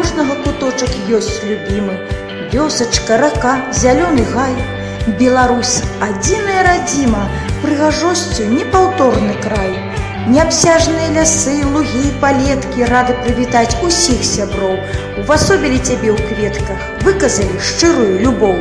кожнага куточак ёсць любімы. Вёсачка, рака, зялёны гай. Беларусь, адзіная радзіма, прыгажосцю непаўторны край. Неабсяжныя лясы, лугі, палеткі рады прывітаць усіх сяброў. Увасобілі цябе ў кветках, выказалі шчырую любоў.